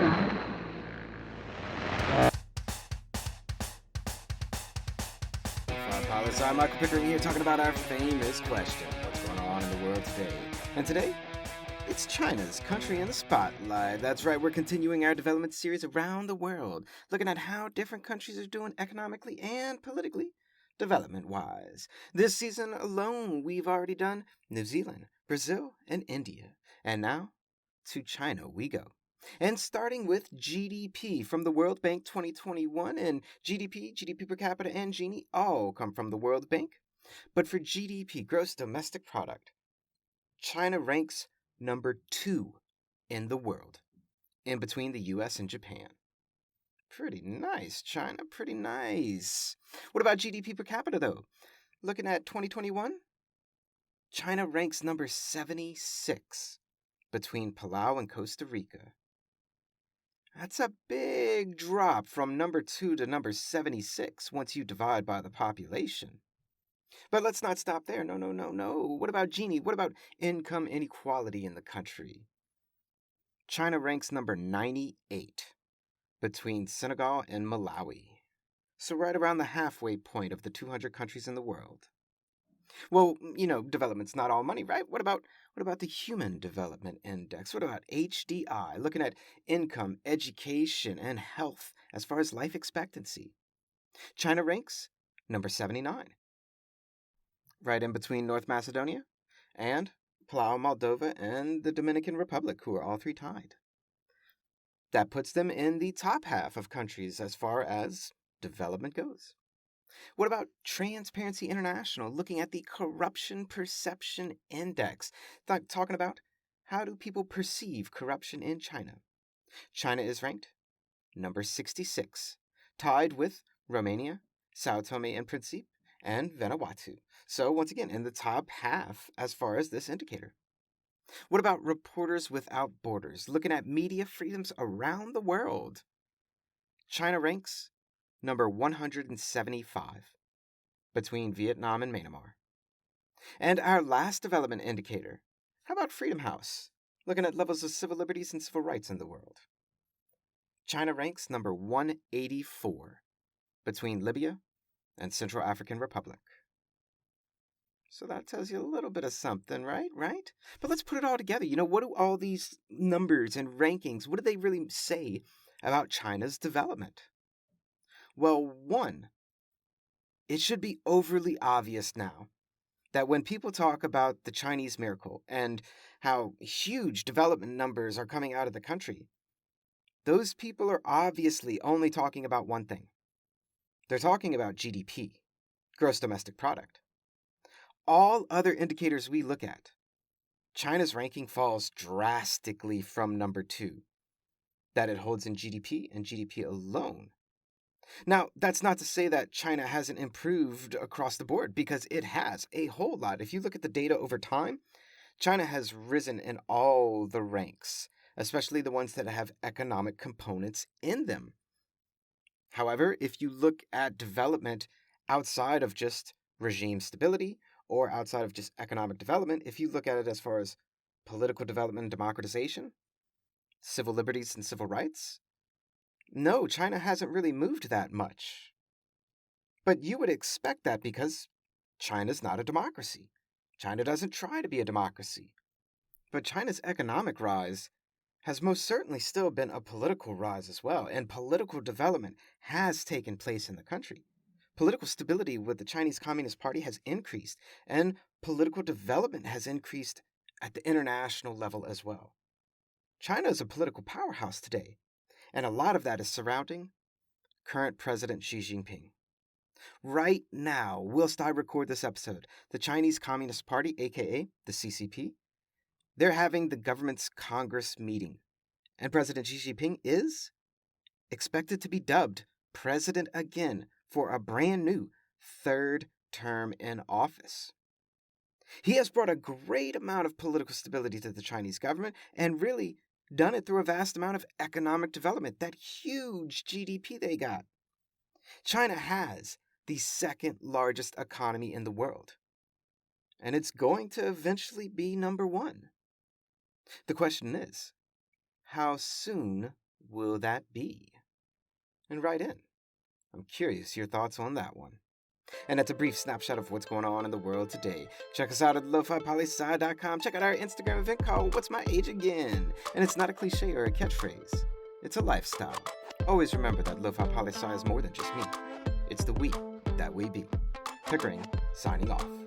Lofi Poli Sci, Michael Pickering here talking about our famous question, what's going on in the world today? And today, it's China's country in the spotlight. That's right, we're continuing our development series around the world, looking at how different countries are doing economically and politically, development-wise. This season alone, we've already done New Zealand, Brazil, and India. And now, to China we go. And starting with GDP from the World Bank 2021, and GDP per capita, and Gini all come from the World Bank. But for GDP, gross domestic product, China ranks number 2 in the world, in between the US and Japan. Pretty nice, China, pretty nice. What about GDP per capita, though? Looking at 2021, China ranks number 76 between Palau and Costa Rica. That's a big drop from number 2 to number 76 once you divide by the population. But let's not stop there. No. What about Gini? What about income inequality in the country? China ranks number 98 between Senegal and Malawi. So right around the halfway point of the 200 countries in the world. Well, development's not all money, right? What about the Human Development Index? What about HDI? Looking at income, education, and health as far as life expectancy. China ranks number 79. Right in between North Macedonia and Palau, Moldova, and the Dominican Republic, who are all three tied. That puts them in the top half of countries as far as development goes. What about Transparency International, looking at the Corruption Perception Index, talking about how do people perceive corruption in China? China is ranked number 66, tied with Romania, Sao Tome and Principe, and Vanuatu. So once again, in the top half as far as this indicator. What about Reporters Without Borders, looking at media freedoms around the world? China ranks number 175 between Vietnam and Myanmar. And our last development indicator, how about Freedom House, looking at levels of civil liberties and civil rights in the world? China ranks number 184 between Libya and Central African Republic. So that tells you a little bit of something, right? But let's put it all together. What do all these numbers and rankings, what do they really say about China's development? Well, one, it should be overly obvious now that when people talk about the Chinese miracle and how huge development numbers are coming out of the country, those people are obviously only talking about one thing. They're talking about GDP, gross domestic product. All other indicators we look at, China's ranking falls drastically from number 2, that it holds in GDP and GDP alone. Now, that's not to say that China hasn't improved across the board, because it has a whole lot. If you look at the data over time, China has risen in all the ranks, especially the ones that have economic components in them. However, if you look at development outside of just regime stability or outside of just economic development, if you look at it as far as political development and democratization, civil liberties and civil rights, no, China hasn't really moved that much. But you would expect that because China's not a democracy. China doesn't try to be a democracy. But China's economic rise has most certainly still been a political rise as well, and political development has taken place in the country. Political stability with the Chinese Communist Party has increased, and political development has increased at the international level as well. China is a political powerhouse today, and a lot of that is surrounding current President Xi Jinping. Right now, whilst I record this episode, the Chinese Communist Party, aka the CCP, they're having the government's Congress meeting, and President Xi Jinping is expected to be dubbed president again for a brand new 3rd term in office. He has brought a great amount of political stability to the Chinese government and really done it through a vast amount of economic development, that huge GDP they got. China has the 2nd largest economy in the world, and it's going to eventually be number 1. The question is, how soon will that be? And write in. I'm curious your thoughts on that one. And that's a brief snapshot of what's going on in the world today. Check us out at lofipolisci.com. Check out our Instagram event called What's My Age Again? And it's not a cliche or a catchphrase. It's a lifestyle. Always remember that Lofi Poli Sci is more than just me. It's the we that we be. Pickering, signing off.